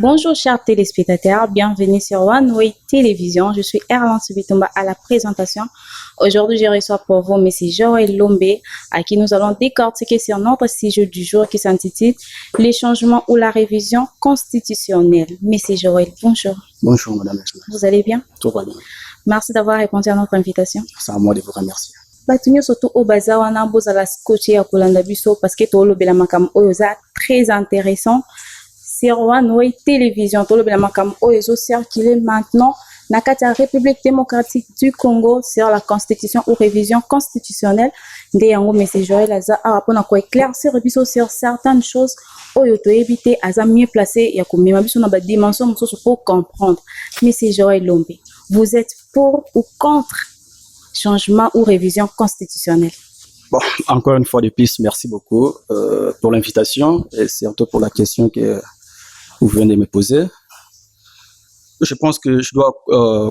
Bonjour chers téléspectateurs, bienvenue sur One Way Télévision. Je suis Erland Subitumba à la présentation. Aujourd'hui, je reçois pour vous M. Joël Lombé, à qui nous allons décortiquer sur notre sujet du jour qui s'intitule « Les changements ou la révision constitutionnelle ». M. Joël, bonjour. Bonjour madame. Vous allez bien? Tout va bien. Merci d'avoir répondu à notre invitation. C'est à moi de vous remercier. Batunyo surtout au bazar wana bozala scotché à Kolanda Biso parce que tolo bela makam oyoza très intéressant sur One Way Télévision. Tolo bela makam oyozo circulé maintenant na la République démocratique du Congo sur la constitution ou révision constitutionnelle de yango monsieur Joël Aza a rapport ko éclaircir biso sur certaines choses oyo to éviter aza mieux placé ya ko mema biso na ba dimension mosusu pour comprendre. Monsieur Joël Lombé, vous êtes pour ou contre changement ou révision constitutionnelle? Bon, encore une fois de plus, merci beaucoup pour l'invitation et surtout pour la question que vous venez de me poser. Je pense que je dois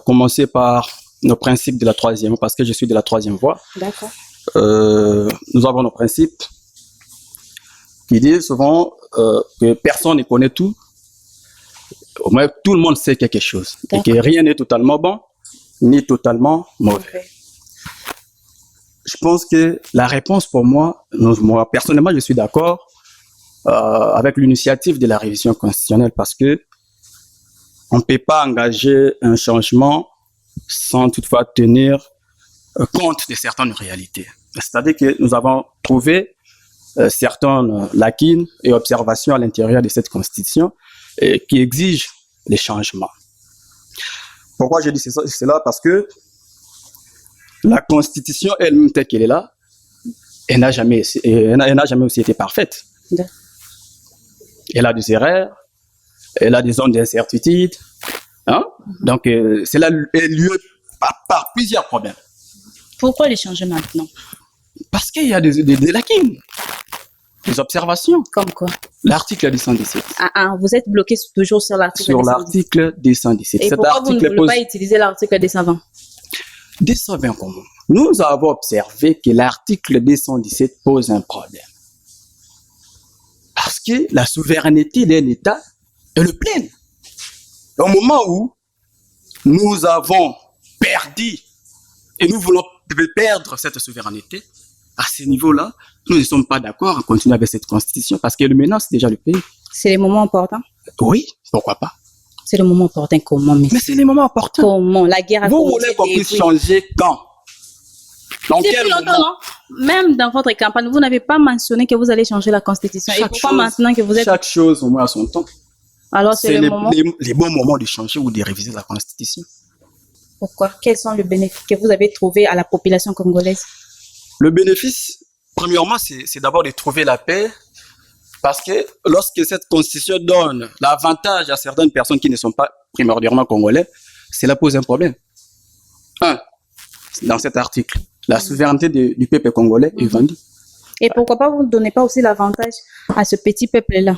commencer par nos principes de la troisième, parce que je suis de la troisième voie. D'accord. Nous avons nos principes qui disent souvent que personne ne connaît tout, au moins tout le monde sait quelque chose, et que rien n'est totalement bon ni totalement mauvais. Okay. Je pense que la réponse pour moi personnellement, je suis d'accord avec l'initiative de la révision constitutionnelle parce que on ne peut pas engager un changement sans toutefois tenir compte de certaines réalités. C'est-à-dire que nous avons trouvé certaines lacunes et observations à l'intérieur de cette constitution qui exigent des changements. Pourquoi je dis cela? Parce que la constitution elle-même telle qu'elle est là, elle n'a jamais aussi été parfaite. Elle a des erreurs, elle a des zones d'incertitude. Hein? Donc, cela est lieu par plusieurs problèmes. Pourquoi les changer maintenant? Parce qu'il y a des lacunes, des observations. Comme quoi? L'article 217. Vous êtes bloqué toujours sur l'article 217. Sur l'article 217. Et pourquoi vous ne voulez pas utiliser l'article 220? 220 comment? Nous avons observé que l'article 217 pose un problème. Parce que la souveraineté d'un État est le plein. Au moment où nous avons perdu et nous voulons perdre cette souveraineté, à ce niveau-là, nous ne sommes pas d'accord à continuer avec cette constitution parce qu'elle menace déjà le pays. C'est les moments importants? Oui, pourquoi pas? C'est le moment opportun comment? Mais c'est les moments importants. Comment? La guerre a commencé. Vous voulez qu'on puisse changer quand? Dans quel moment? Même dans votre campagne, vous n'avez pas mentionné que vous allez changer la constitution. Et pourquoi maintenant que vous êtes... Chaque chose au moins à son temps. Alors c'est les bons moments de changer ou de réviser la constitution. Pourquoi? Quels sont les bénéfices que vous avez trouvés à la population congolaise? Le bénéfice, premièrement, c'est d'abord de trouver la paix. Parce que lorsque cette constitution donne l'avantage à certaines personnes qui ne sont pas primordialement congolais, cela pose un problème. Dans cet article, la souveraineté du peuple congolais est vendue. Et pourquoi pas vous ne donnez pas aussi l'avantage à ce petit peuple-là?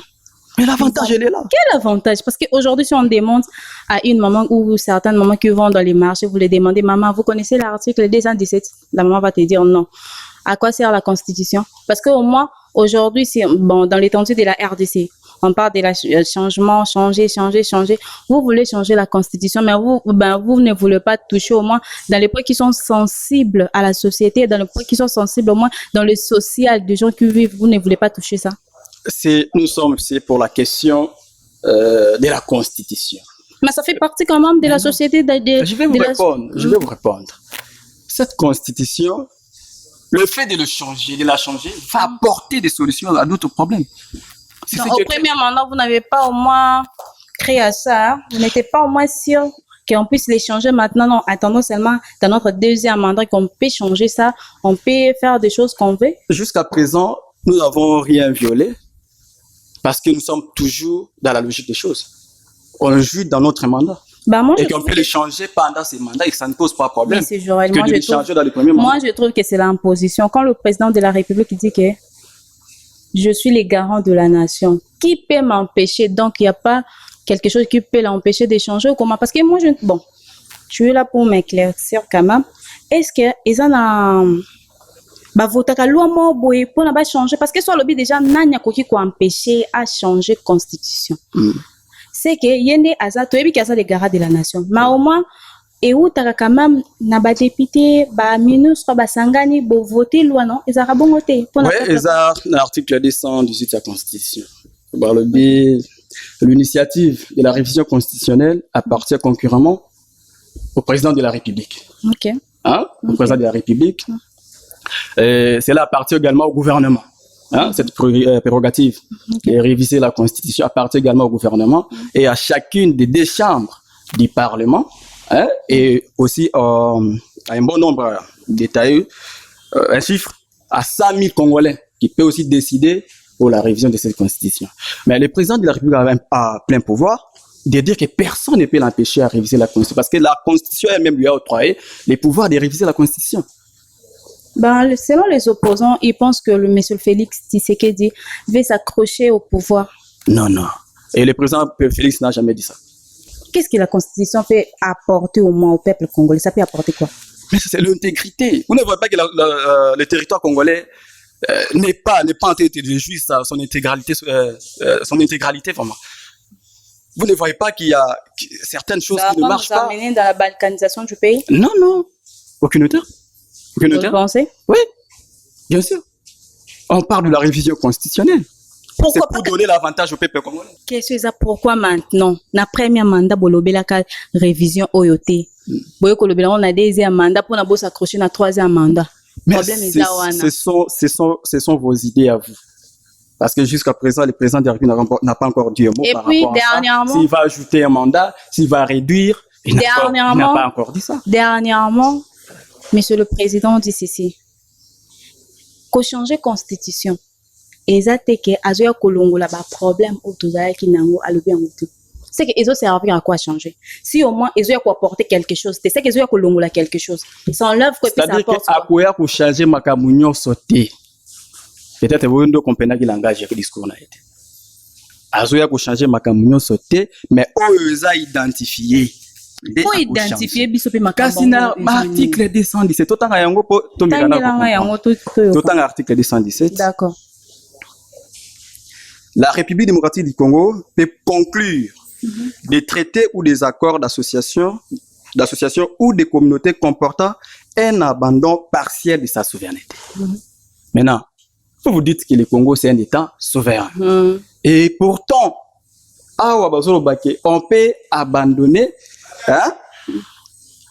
Mais l'avantage, elle est là. Quel avantage? Parce qu'aujourd'hui, si on demande à une maman ou certaines mamans qui vont dans les marchés, vous les demandez, maman, vous connaissez l'article 217? La maman va te dire non. À quoi sert la constitution? Parce qu'au moins, aujourd'hui, bon, dans l'étendue de la RDC, on parle de la changement, changer. Vous voulez changer la constitution, mais vous ne voulez pas toucher au moins dans les points qui sont sensibles à la société, dans les points qui sont sensibles au moins dans le social des gens qui vivent. Vous ne voulez pas toucher ça? Nous sommes ici pour la question de la constitution. Mais ça fait partie quand même de la société. Je vais vous répondre. Cette constitution, le fait de la changer, va apporter des solutions à d'autres problèmes. Au premier mandat, vous n'avez pas au moins créé à ça. Vous n'étiez pas au moins sûr qu'on puisse les changer maintenant. Non, attendons seulement dans notre deuxième mandat qu'on peut changer ça. On peut faire des choses qu'on veut. Jusqu'à présent, nous n'avons rien violé parce que nous sommes toujours dans la logique des choses. On joue dans notre mandat. Et qu'on peut les changer pendant ces mandats et que ça ne pose pas de problème. Moi, je trouve que c'est l'imposition. Quand le président de la République dit que je suis le garant de la nation, qui peut m'empêcher? Donc, il n'y a pas quelque chose qui peut l'empêcher d'échanger ou comment? Parce que moi, je suis là pour m'éclaircir quand même. Est-ce qu'ils en ont... votaka loi mo boye pour na ba changer parce que soit lobby déjà nanya koki ko empêcher à changer constitution. c'est que yende aza toyebi ki aza le garant de la nation mais au moins eutaka quand même na ba député ba ministre ba sangani bo voter loi non ezaka bongo te oui eza l'article 218 de la constitution l'initiative de la révision constitutionnelle appartient concurremment au président de la République. OK. Hein? Au président de la République. Cela appartient également au gouvernement. Hein? Cette prérogative de réviser la Constitution appartient également au gouvernement et à chacune des deux chambres du Parlement, hein? Et aussi à un bon nombre détaillé, un chiffre à 100 000 Congolais qui peut aussi décider pour la révision de cette Constitution. Mais le président de la République a plein pouvoir de dire que personne ne peut l'empêcher à réviser la Constitution parce que la Constitution elle-même lui a octroyé les pouvoirs de réviser la Constitution. Ben, selon les opposants, ils pensent que le monsieur Félix Tshisekedi veut s'accrocher au pouvoir. Non, non. Et le président Félix n'a jamais dit ça. Qu'est-ce que la Constitution peut apporter au moins au peuple congolais? Ça peut apporter quoi? Mais c'est l'intégrité. Vous ne voyez pas que le territoire congolais n'est pas en train de jouir son intégralité vraiment. Vous ne voyez pas qu'il y a certaines choses qui ne marchent pas. Ça va nous amener dans la balkanisation du pays? Non, non. Aucune auteur. Vous pensez? Oui, bien sûr. On parle de la révision constitutionnelle. C'est pour donner l'avantage au peuple congolais. Qu'est-ce que ça? Pourquoi maintenant? Na premier mandat, bolobela ka révision oyote. Boyo kolobela on a deuxième mandat pour na bo s'accrocher na troisième mandat. Mais ce sont vos idées à vous. Parce que jusqu'à présent, le président de la République n'a pas encore dit un mot par rapport à ça. S'il va ajouter un mandat, s'il va réduire, il n'a pas encore dit ça. Dernièrement, monsieur le président dit ceci. Qu'on change constitution. Et ça, c'est que azoya kolongola ba problème au tozala ki nango alobi angoto. C'est que ils ont servi à quoi changer. Si au moins ils ont quoi apporter quelque chose, c'est qu'ils ont kolongola quelque chose. Sans l'œuvre que ça apporte. C'est-à-dire que pour changer makamunyo sauté. Peut-être vous ne comprenez pas le langage que discours n'a été. Azoya pour changer makamunyo sauté, mais eux a identifié. Pour identifier biso pe makamunyo. Kasina article 217. Totanga yango po totanga article 217. D'accord. La République démocratique du Congo peut conclure des traités ou des accords d'association ou des communautés comportant un abandon partiel de sa souveraineté. Maintenant, vous dites que le Congo c'est un État souverain. Et pourtant, on peut abandonner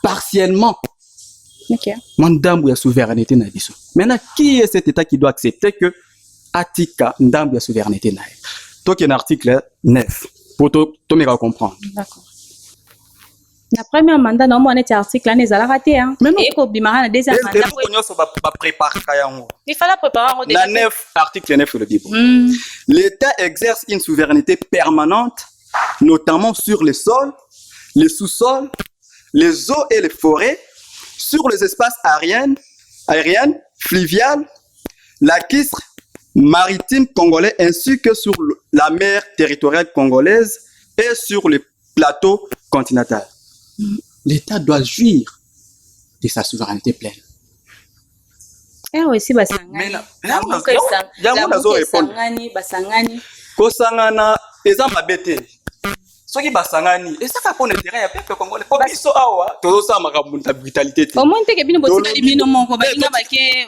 partiellement la souveraineté. Maintenant, qui est cet État qui doit accepter que Atika ndambu ya souveraineté nae. Donc il y a un article 9 pour tout me comprendre. D'accord. La première mandat non moi cet article là n'est pas raté hein. Et ko bimara na deuxième mandat. Il fallait préparer la 9 article 9 le dit. L'État exerce une souveraineté permanente notamment sur les sols, les sous-sols, les eaux et les forêts, sur les espaces aériens, fluviales, lacustres, maritimes congolais ainsi que sur la mer territoriale congolaise et sur les plateaux continentaux. L'État doit jouir de sa souveraineté pleine. Eh oui, si basangani. Kosangana eza mabete. Soki basangani esaka pona terrain ya peuple congolais ko biso awa tozosa makambo na brutalité te. Au moins te ke bino botika bino moko ba ina bake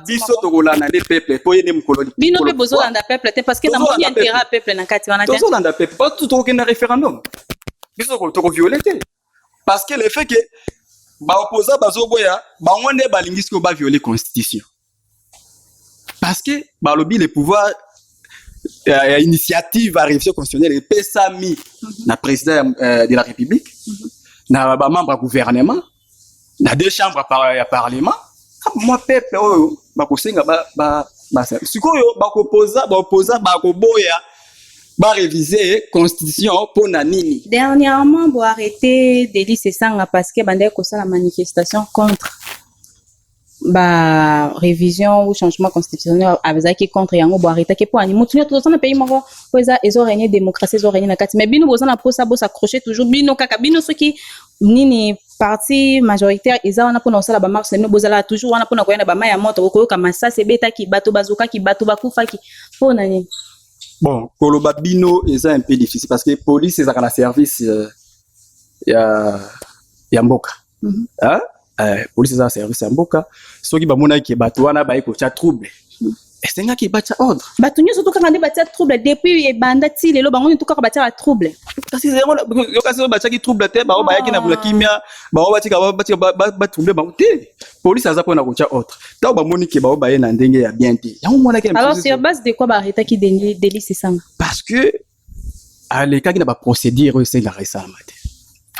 biso tokolana le peuple po yene mkololi. Bino pe bozolanda peuple te parce que na moni intérêt peuple na kati wana te. Tozolanda peuple pas tout au na référendum. Biso ko violer parce que le fait que ba opposant bazoboya ba ngonde balingisi ko ba violer constitution. Parce que ba lobi les pouvoirs initiative à révision constitutionnelle et PSAMI na président de la République na ba membre gouvernement na deux chambres par parlement moi peuple ba kosenga ba sikoyo ba opposa ba koboya ba réviser constitution pour na nini. Dernièrement bo arrêter Delis Sesanga parce que bande ko la manifestation contre ba révision ou changement constitutionnel avec contre yango bo arrêter que pour animer tout dans pays moko poza ezo régner démocratie ezo régner na kati mais bino bozana posa bo s'accrocher toujours bino kaka bino soki nini parti majoritaire eza wana pona osala ba marche no bozala toujours wana pona koyana ba maya moto ko kama ça c'est beta ki bato bazuka ki bato bakufa ki pona nini Bon, koloba bino est un peu difficile parce que police est un service ya mboka. Hein? Police est un service ya mboka. Soki ba mona ki bato wana ba eko cha trouble. Esenga ki bacha ordre. Bato nyo surtout quand bacha trouble depuis e banda ti lelo bango tout ka bacha trouble. Kasi zero yo kasi bacha ki trouble te ba ba yaki na bula kimia ba ba trouble ba te. Police aza pona ko cha ordre. Ta ba moni ki ba ba ye na ndenge ya bien te. Ya mona ki. Alors sur base de quoi ba arrêter ki délit c'est ça? Parce que les cas qui n'a pas procédure c'est la récemment.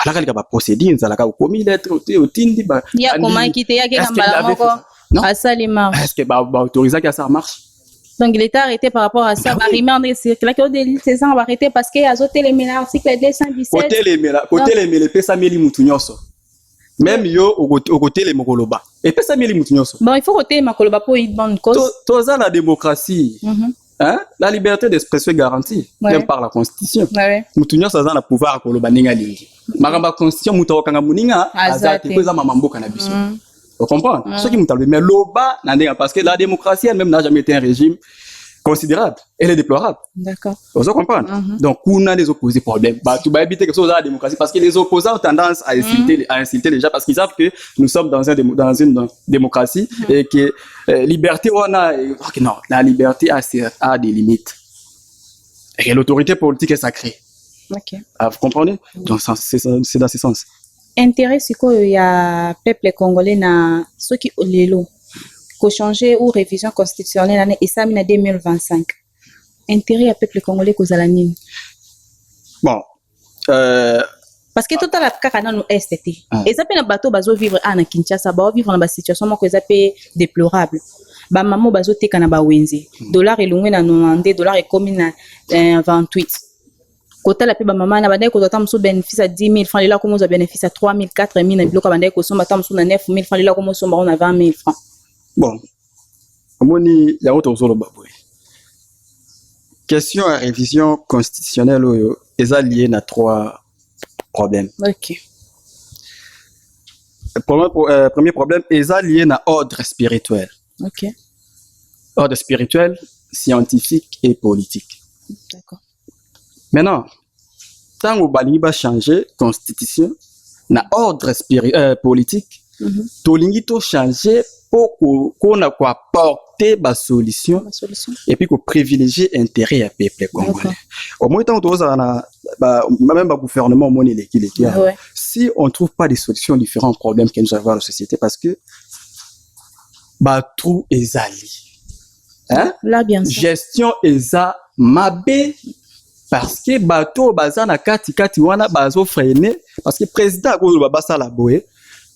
Alors qu'il n'y a pas procédure, ça l'a pas commis lettre au tindi ba. Il y a comment qui te y a qui n'a pas non. À ça les marches. Est-ce que ba autoriser que ça marche? Donc il était arrêté par rapport à ça, Marimé André circule que délit c'est ça on va arrêter parce qu'il a zoté les article 217. Côté les pesa meli mutu nyonso. Même yo au côté les mokoloba. Et pesa meli mutu nyonso. Bon, il faut côté makoloba pour une bonne cause. Tout ça la démocratie. Hein? La liberté d'expression est garantie, même par la Constitution. Mutu nyonso aza na pouvoir koloba ninga lingi. Makamba Constitution mutu okanga muninga azate pesa mamamboka na biso. Vous comprenez? Ce qui me talbe, mais l'OBA, parce que la démocratie elle-même n'a jamais été un régime considérable. Elle est déplorable. D'accord. Vous comprenez? Donc, on a des opposés problèmes. Bah, tu vas éviter quelque chose à la démocratie parce que les opposants ont tendance à insulter les gens parce qu'ils savent que nous sommes dans une démocratie et que liberté, on a, non, la liberté a des limites. Et l'autorité politique est sacrée. Ok. Vous comprenez? Donc, c'est dans ce sens. Intérêt c'est quoi il y a peuple congolais na ceux qui lelo ko changer ou révision constitutionnelle et ça en 2025 intérêt à peuple congolais ko zala nini bon parce que total la kaka na no STT et ça pe na bateau bazo vivre na Kinshasa ba vivre na ba situation moko ça pe déplorable ba maman bazo teka na ba wenze dollar elongwe na 90 dollars et comme na 28 Kota la peba maman na bandai ko tam so bénéfice à 10 000 francs là comme on a bénéfice à 3 000 4 000 na biloko bandai ko somba tam so na 9 000 francs là comme on somba on a 20 000 francs. Bon. Omoni ya auto zo lo baboy. Question à révision constitutionnelle est liée à 3 problèmes. OK. Premier problème est lié à ordre spirituel. OK. Ordre spirituel, scientifique et politique. D'accord. Maintenant, tant que balingi va changer constitution, na ordre politique, tolingi to changer pour qu'on a quoi apporter ba solution et puis qu'on privilégie intérêt à peuple congolais. Au moins tant que na même ba gouvernement moni l'équilibre. Si on trouve pas des solutions aux différents problèmes que nous avons dans la société parce que ba trou ezali. Hein? Là bien sûr. Gestion eza mabe. Parce que bato baza na kati wana bazo freiner parce que président ko ba sala boye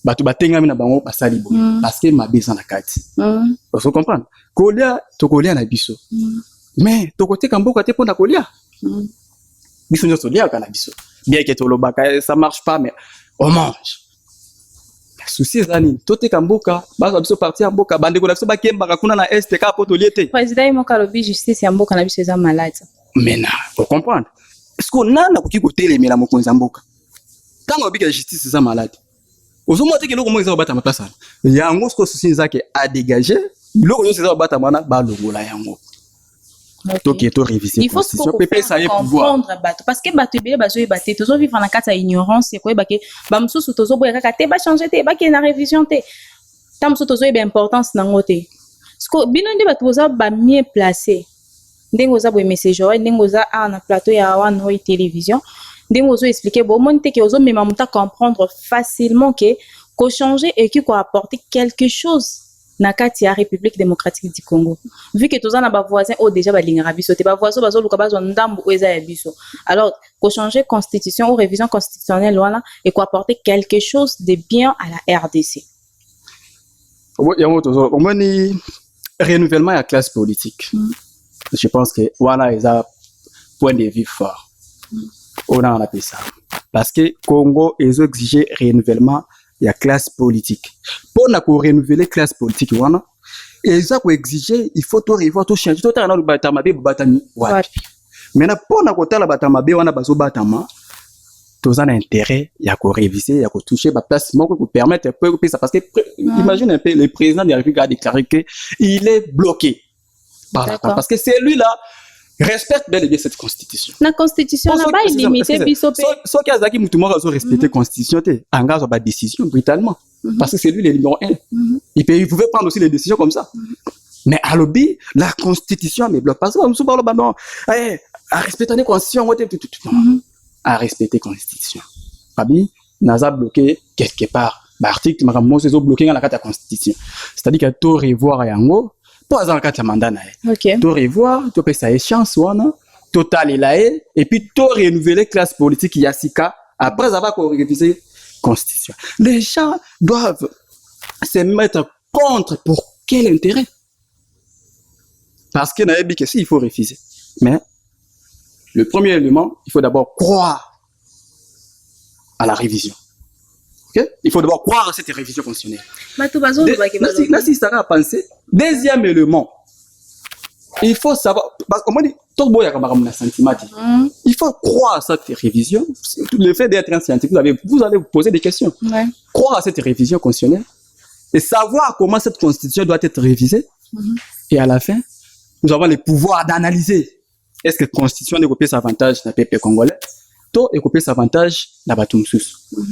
bato batengami na bango basali boye parce que mabeza na kati. Vous comprenez? Kolia to kolia na biso. Mais to côté kamboka te pona kolia. Biso nyoso lia kana biso. Bien que to lobaka ça marche pas mais on mange. Souci zani to te kamboka ba biso parti ya mboka bande ko na biso ba kemba kuna na est ka poto liete. Président mo kalobi justice ya mboka na biso eza malade. Maintenant, vous comprenez? Est-ce qu'on a qui côté les mela mokonza mboka? Tant que la justice est malade. Aujourd'hui, que l'on est au bâtiment place. Il y a un gros souci que à dégager. L'on est au bâtiment ba longola yango. Donc il est révisé. Il faut comprendre parce que bato bele bazo e baté tozo vivre na kata ignorance et quoi ba ke ba msusu tozo boya kaka te ba changer te ba ke na révision te. Tam msusu tozo e importance na ngote. Parce que bino ndi bato boza ba mieux placé. Ndenge oza boye message oyo ndenge oza na plateau ya wana oyo télévision ndenge ozo expliquer bon monte que ozo mema muta comprendre facilement que ko changer et qui ko apporter quelque chose na kati ya République démocratique du Congo vu que toza na ba voisins o déjà ba lingara biso te ba voisins bazo luka bazo ndambu eza ya biso alors ko changer constitution ou révision constitutionnelle wana et ko apporter quelque chose de bien à la RDC. Au moins ni renouvellement à la classe politique. Je pense que wana est un point de vue fort. On a appelé ça. Parce que Congo est exigé renouvellement de la classe politique. Pour renouveler la classe politique, wana, ils ont exigé, il faut tout revoir, tout changer. Tout le batama be batami. Maintenant, pour la batama be wana bazo batama, tous un intérêt, il y a qu'à réviser, il y a qu'à toucher la place pour permettre ça. Parce que imagine un peu, le président de la République a déclaré qu'il est bloqué. Parce que c'est lui là, respecte bel et bien cette constitution. La constitution n'a pas illimité bisope. Soit qu'il y a Zaki Moutoumora a respecté la constitution, engage à la décision brutalement. Parce que c'est lui le numéro 1. Il pouvait prendre aussi les décisions comme ça. Mais à l'objet, la constitution ne bloque pas ça. Non, à respecter la constitution, non. À respecter la constitution. Fabi, n'a bloqué quelque part. L'article qui m'a bloqué dans la constitution. C'est-à-dire qu'il y a tout revoir à Yango. Pas dans le cas de mandat. Tout revoir, tout payer sa échéance, total et puis tout renouveler classe politique Yassika après avoir révisé la constitution. Les gens doivent se mettre contre pour quel intérêt? Parce qu'il y a des questions, il faut refuser. Mais le premier élément, il faut d'abord croire à la révision. Okay? Il faut d'abord croire à cette révision constitutionnelle. Là, si ça va penser, deuxième élément, il faut savoir, parce qu'on dit, il faut croire à cette révision. Le fait d'être un scientifique, vous allez vous poser des questions. Ouais. Croire à cette révision constitutionnelle et savoir comment cette constitution doit être révisée. Et à la fin, nous avons le pouvoir d'analyser. Est-ce que la constitution est copiée avantage dans le peuple congolais? Tout est copié avantage dans le peuple congolais.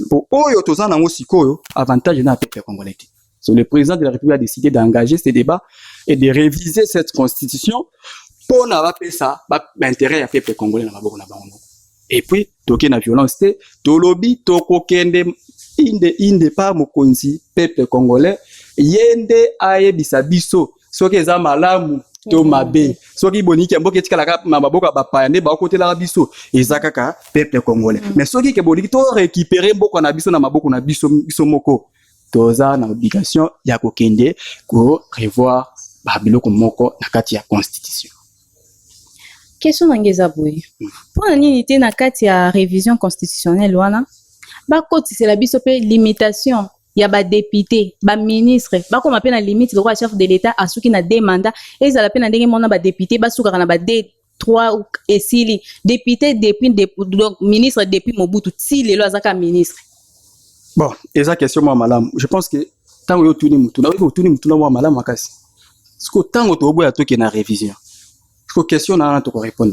Pour eux, tous en ont aussi avantage dans le peuple congolais. Le président de la République a décidé d'engager ces débats et de réviser cette constitution pour n'avoir pas ça, l'intérêt à peuple congolais. Et puis, toke na violence, to lobby, toko kende, inde pa mokonzi, peuple congolais, yende aye bisabiso, soki eza malamu, to mabe, soki boniki mboke tika la maboka bapayande, ba côté la biso, eza kaka peuple congolais. Mais soki ke boniki to récupérer mboko na biso na maboko na biso moko, toza na obligation ya kokende ko revoir ba biloko moko na kati ya constitution. Question d'Angeza Boy. Pour la unité na kati ya révision constitutionnelle wana, ba koti c'est la bisope limitation ya ba député, ba ministre, ba ko mapena limite le roi chef de l'état asuki na deux mandats et ça la pena ndenge mona ba député ba suka na ba D3 et sili député depuis donc ministre depuis Mobutu si le lo azaka ministre. Bon, eza question moi malam. Je pense que tango yo tuni mutu na moi malam makasi. Parce que tango to boya to ke na révision. Parce que question na to répondre.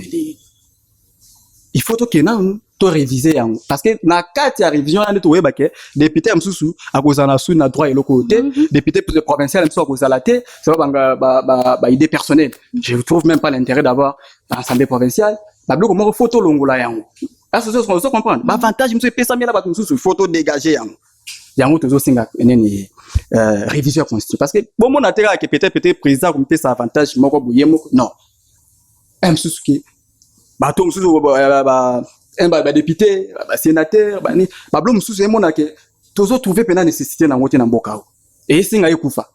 Il faut que nous to réviser parce que na kati ya révision na to weba ke député msusu akozana sous na droit et le côté député provincial msusu akozala te ça ba idée personnelle. Je ne trouve même pas l'intérêt d'avoir l'assemblée provinciale ba bloko mo photo longola yango. Là ce qu'on comprendre ba avantage msusu pesa mela ba msusu photo dégager yango tozo singa neni révision constitution parce que bon mon intérêt que peut-être président comme pesa avantage moko boye moko non msusu ki bato msusu ba député ba sénateur ba ni ba blo msusu emona ke tozo trouver pena nécessité na ngote na mboka et singa ekufa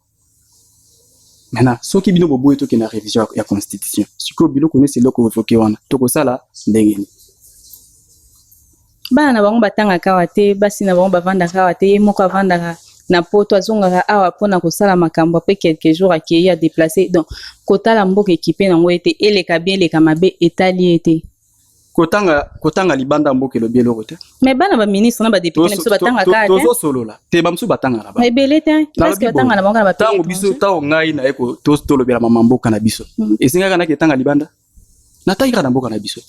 maintenant soki bino boboye to ke na révision ya constitution siko bino connaissez le ko évoquer wana to ko sala ndenge bana bango batanga kawate basi na bango bavanda kawate ye moko avanda na poto azongaka awa pona kosala makambo après quelques jours akei a déplacer donc kotala mboka équipé nango ete eleka bien eleka mabe etali ete kotanga libanda mboka lo bielo kote mais bana ba ministre na ba député na biso batanga kaka tozo solola te ba msu batanga na ba mais belete parce que batanga na bango na ba tango biso tawo ngai na eko to lobela mama mboka na biso esinga na ketanga libanda na taira na mboka na biso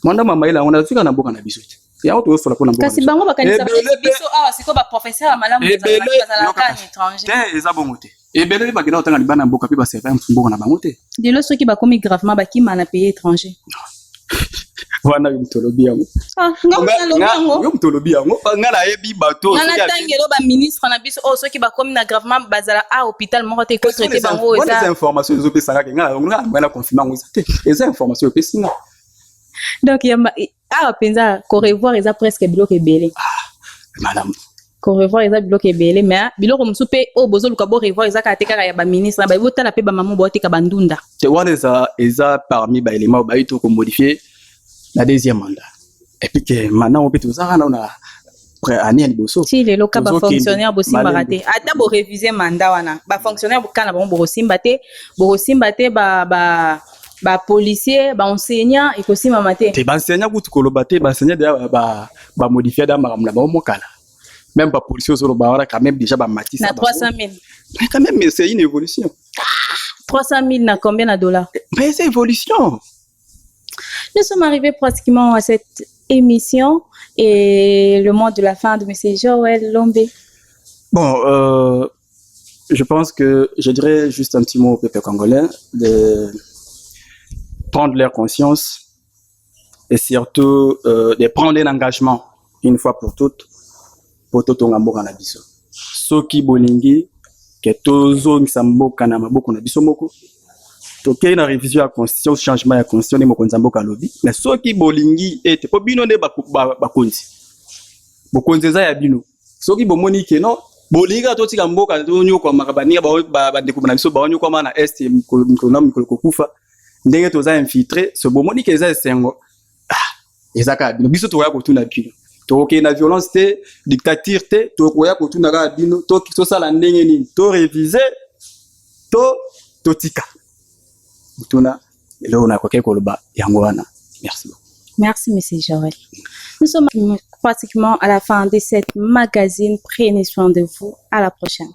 mwanda mama ila ona tsika na mboka na biso ya auto sola pona mboka kasi bango bakanisa biso awa siko ba professeur malamu bazala ka étranger te eza bongo te ebele ba kina otanga libanda mboka pe ba servir mboka na bango te dilo soki ba komi gravement ba kima na pays étranger wana mtolobi yango yo mtolobi yango ngala yebi bato ngala tangelo ba ministre na biso o soki ba komi na gravement bazala a hôpital moko te ko traiter bango eza les informations zo pesa ngala ngala confirmer ngo te eza information pesa nga donc yamba a penza ko revoir eza presque biloko ebele madame ko revoir eza biloko ebele mais biloko musupe o bozo luka bo revoir eza ka tekaka ya ba ministre ba botala pe ba maman bo tika bandunda te wana eza parmi ba éléments ba ito ko modifier la deuxième mandat et puis que maintenant on peut tout ça on a année liboso si les locaux ba fonctionnaire bo simba raté ata bo réviser mandat wana ba fonctionnaire bo kana bo simba te ba policier ba enseignant et aussi mamate te ba enseignant kutu koloba te ba enseignant ba modifier da makamla ba mokala même pas policier sur le bar quand même déjà ba matissa na 300,000 mais quand même c'est une évolution 300,000 na combien de dollars mais c'est évolution Nous sommes arrivés pratiquement à cette émission et le mot de la fin de M. Joël Lombé. Bon, je pense que je dirais juste un petit mot au peuple congolais de prendre leur conscience et surtout de prendre un engagement une fois pour toutes pour tout tonga mboka na biso. Soki bolingi ke tozongisa mboka na maboko na biso moko tokei na révision ya constitution changement ya constitution ne mokonzi mboka lobi mais soki bolingi ete po bino nde bakonzi bokonzi eza ya bino soki bomoni ke non bolinga totika mboka tonyo kwa makabania ba ndeko na biso baonyo kwa mana est mikolo kokufa ndenge toza infiltré so bomoni ke eza esengo ezaka bino biso toya kotuna bino toke na violence te dictature te tokoya kotuna ka bino to sala ndenge nini to réviser to tika tuna leo na koke koloba yango wana. Merci beaucoup. Merci monsieur Joël. Nous sommes pratiquement à la fin de cette magazine. Prenez soin de vous. À la prochaine.